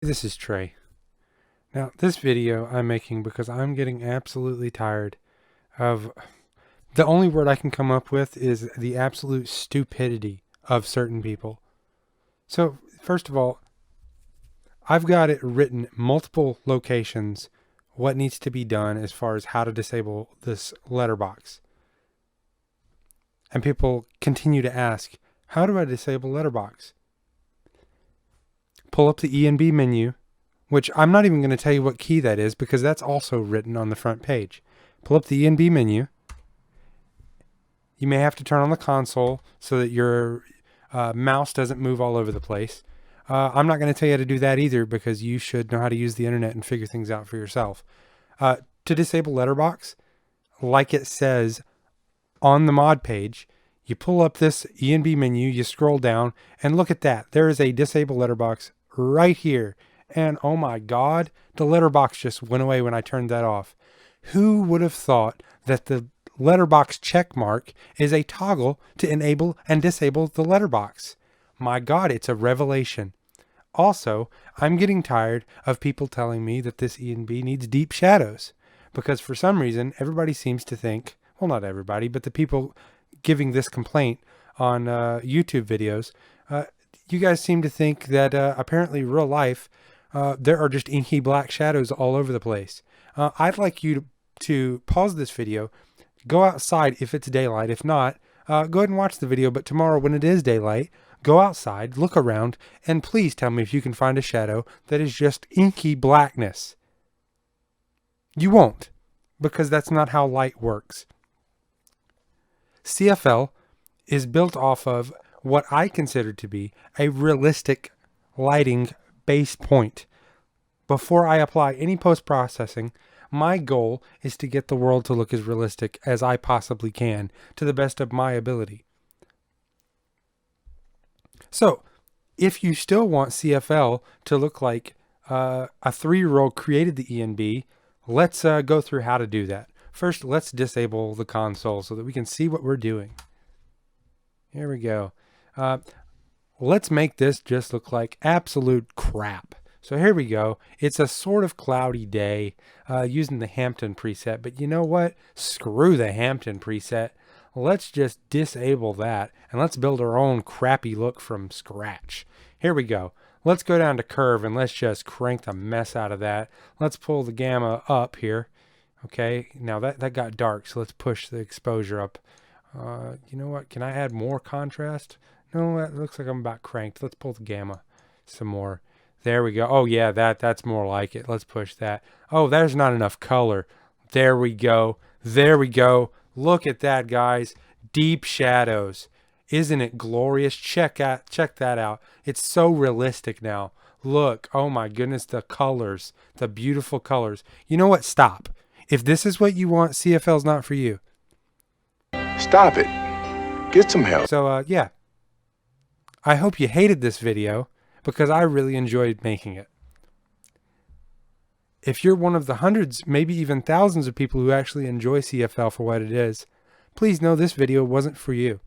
This is Trey. Now, this video I'm making because I'm getting absolutely tired of the only word I can come up with is the absolute stupidity of certain people. So, first of all, I've got it written multiple locations what needs to be done as far as how to disable this letterbox. And people continue to ask, how do I disable letterbox? Pull up the ENB menu, which I'm not even going to tell you what key that is because that's also written on the front page. Pull up the ENB menu. You may have to turn on the console so that your mouse doesn't move all over the place. I'm not going to tell you how to do that either because you should know how to use the internet and figure things out for yourself. To disable letterbox, like it says on the mod page, you pull up this ENB menu, you scroll down, and look at that. There is a disable letterbox right here. And oh my God, the letterbox just went away when I turned that off. Who would have thought that the letterbox check mark is a toggle to enable and disable the letterbox? My God, it's a revelation. Also, I'm getting tired of people telling me that this ENB needs deep shadows because for some reason, everybody seems to think, well, not everybody, but the people giving this complaint on YouTube videos, you guys seem to think that apparently real life, there are just inky black shadows all over the place. I'd like you to pause this video, go outside if it's daylight. If not, go ahead and watch the video. But tomorrow when it is daylight, go outside, look around, and please tell me if you can find a shadow that is just inky blackness. You won't, because that's not how light works. CFL is built off of what I consider to be a realistic lighting base point. Before I apply any post-processing, my goal is to get the world to look as realistic as I possibly can to the best of my ability. So, if you still want CFL to look like a 3-year-old created the ENB, let's go through how to do that. First, let's disable the console so that we can see what we're doing. Here we go. Let's make this just look like absolute crap. So here we go. It's a sort of cloudy day using the Hampton preset. But you know what? Screw the Hampton preset. Let's just disable that and let's build our own crappy look from scratch. Here we go. Let's go down to curve and let's just crank the mess out of that. Let's pull the gamma up here. Okay, now that got dark, so let's push the exposure up. You know what? Can I add more contrast? No, that looks like I'm about cranked. Let's pull the gamma some more. There we go. Oh yeah, that's more like it. Let's push that. Oh, there's not enough color. There we go. There we go. Look at that, guys. Deep shadows. Isn't it glorious? Check that out. It's so realistic now. Look. Oh my goodness, the colors. The beautiful colors. You know what? Stop. If this is what you want, CFL's not for you. Stop it. Get some help. So, yeah. I hope you hated this video because I really enjoyed making it. If you're one of the hundreds, maybe even thousands of people who actually enjoy CFL for what it is, please know this video wasn't for you.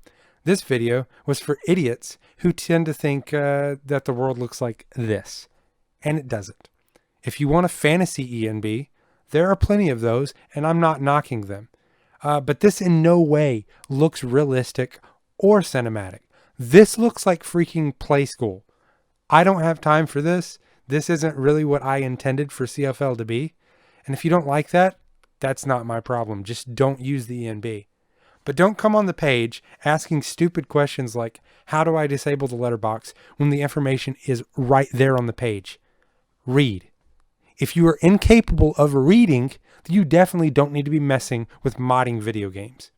This video was for idiots who tend to think that the world looks like this. And it doesn't. If you want a fantasy ENB, there are plenty of those, and I'm not knocking them. But this in no way looks realistic or cinematic. This looks like freaking Play School. I don't have time for this. This isn't really what I intended for CFL to be. And if you don't like that, that's not my problem. Just don't use the ENB. But don't come on the page asking stupid questions like, how do I disable the letterbox when the information is right there on the page? Read. If you are incapable of reading, you definitely don't need to be messing with modding video games.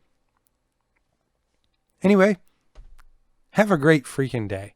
Anyway, have a great freaking day.